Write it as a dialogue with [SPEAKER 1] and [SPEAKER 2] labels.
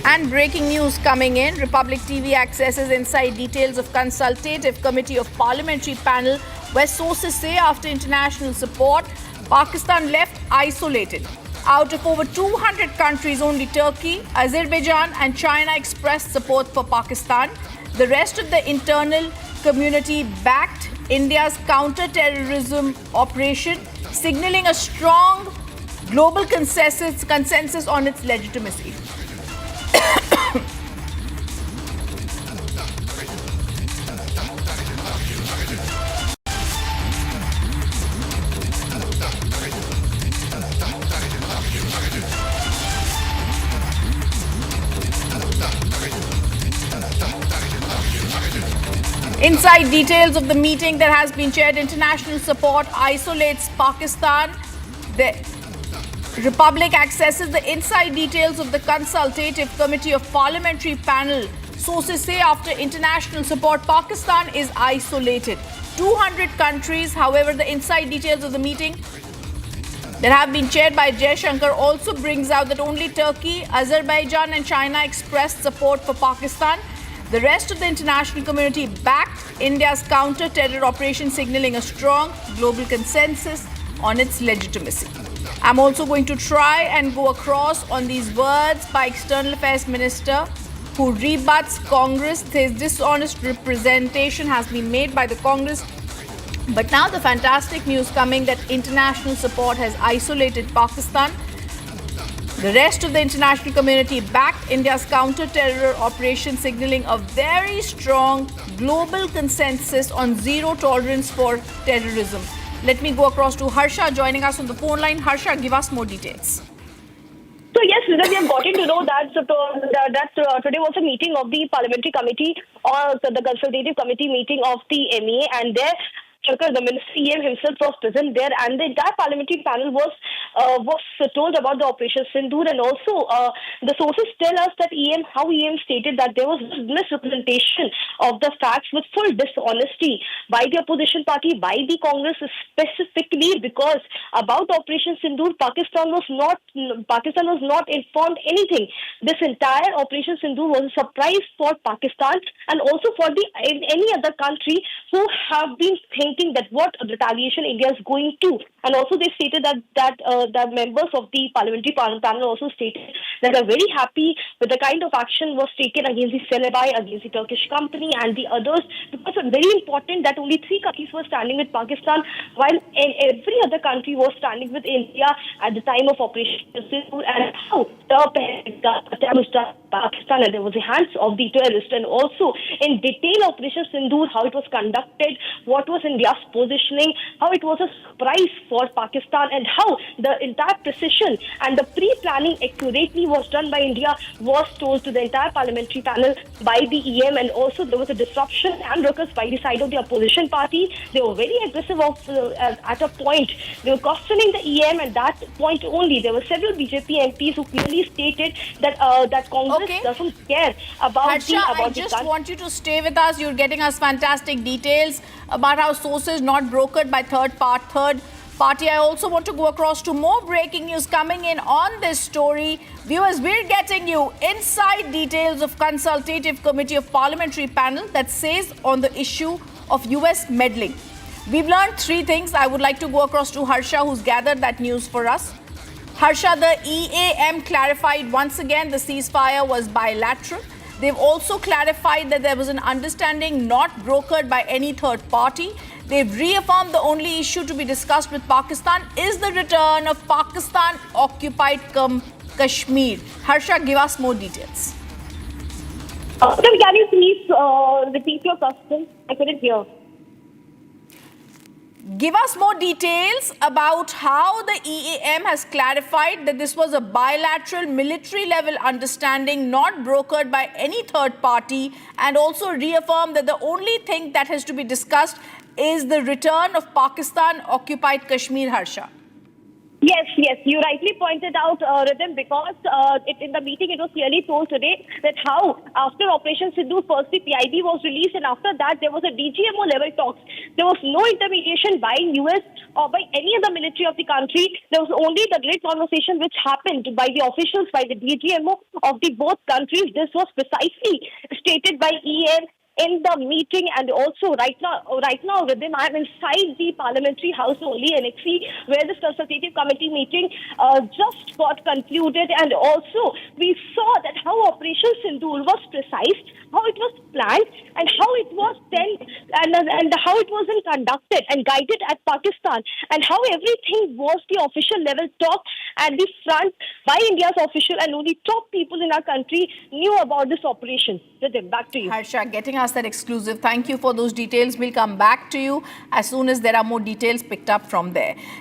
[SPEAKER 1] And breaking news coming in, Republic TV accesses inside details of consultative committee of parliamentary panel where sources say after international support, Pakistan left isolated. Out of over 200 countries, only Turkey, Azerbaijan and China expressed support for Pakistan. The rest of the internal community backed India's counter-terrorism operation, signaling a strong global consensus on its legitimacy. Inside details of the meeting that has been chaired, international support isolates Pakistan. The Republic accesses the inside details of the consultative committee of parliamentary panel. Sources say after international support, Pakistan is isolated. 200 countries, however, the inside details of the meeting that have been chaired by Jaishankar also brings out that only Turkey, Azerbaijan and China expressed support for Pakistan. The rest of the international community backed India's counter-terror operation, signaling a strong global consensus on its legitimacy. I'm also going to try and go across on these words by External Affairs Minister who rebuts Congress. His dishonest representation has been made by the Congress. But now the fantastic news coming that international support has isolated Pakistan. The rest of the international community backed India's counter-terror operation, signaling a very strong global consensus on zero tolerance for terrorism. Let me go across to Harsha joining us on the phone line. Harsha, give us more details.
[SPEAKER 2] So yes, we have gotten to know that today was a meeting of the parliamentary committee or the consultative committee meeting of the MEA, and there the Minister EM himself was present there, and the entire parliamentary panel was told about the Operation Sindoor, and also the sources tell us that how EM stated that there was misrepresentation of the facts with full dishonesty by the opposition party, by the Congress specifically, because about Operation Sindoor, Pakistan was not informed anything. This entire Operation Sindoor was a surprise for Pakistan and also for any other country who have been thinking that what retaliation India is going to. And also they stated that the members of the parliamentary panel also stated that they are very happy with the kind of action was taken against the Celebi, against the Turkish company and the others, because it's very important that only 3 countries were standing with Pakistan while every other country was standing with India at the time of Operation Sindoor, and how the attack was done Pakistan and there was the hands of the terrorist, and also in detail Operation Sindoor, how it was conducted, what was India's positioning, how it was a surprise for Pakistan, and how the entire precision and the pre-planning accurately was done by India was told to the entire parliamentary panel by the EM. And also there was a disruption and ruckus by the side of the opposition party. They were very aggressive at a point. They were questioning the EM, and that point only there were several BJP MPs who clearly stated that that Congress doesn't care about
[SPEAKER 1] Harsha, I just want you to stay with us. You're getting us fantastic details about how sources not brokered by third party. I also want to go across to more breaking news coming in on this story. Viewers, we're getting you inside details of consultative committee of parliamentary panel that says on the issue of US meddling. We've learned 3 things. I would like to go across to Harsha, who's gathered that news for us. Harsha, the EAM clarified once again the ceasefire was bilateral. They've also clarified that there was an understanding not brokered by any third party. They've reaffirmed the only issue to be discussed with Pakistan is the return of Pakistan-occupied Kashmir. Harsha, give us more details.
[SPEAKER 2] Can you please repeat your question? I couldn't hear.
[SPEAKER 1] Give us more details about how the EAM has clarified that this was a bilateral military level understanding not brokered by any third party, and also reaffirm that the only thing that has to be discussed is the return of Pakistan-occupied Kashmir. Harsha.
[SPEAKER 2] Yes, yes, you rightly pointed out, Rhythm, because in the meeting it was clearly told today that how after Operation Sindhu, first the PIB was released, and after that there was a DGMO level talks. There was no intermediation by US or by any other military of the country. There was only the great conversation which happened by the officials, by the DGMO of the both countries. This was precisely stated by EM in the meeting, and also right now with them, I'm inside the parliamentary house only, NXC, where this consultative committee meeting just got concluded, and also we saw that how Operation Sindoor was precise, how it was planned, and how it was then, and how it was then conducted and guided at Pakistan, and how everything was the official level talk at the front by India's official, and only top people in our country knew about this operation. Rhythm, back to you.
[SPEAKER 1] Harsha, getting us that exclusive. Thank you for those details. We'll come back to you as soon as there are more details picked up from there.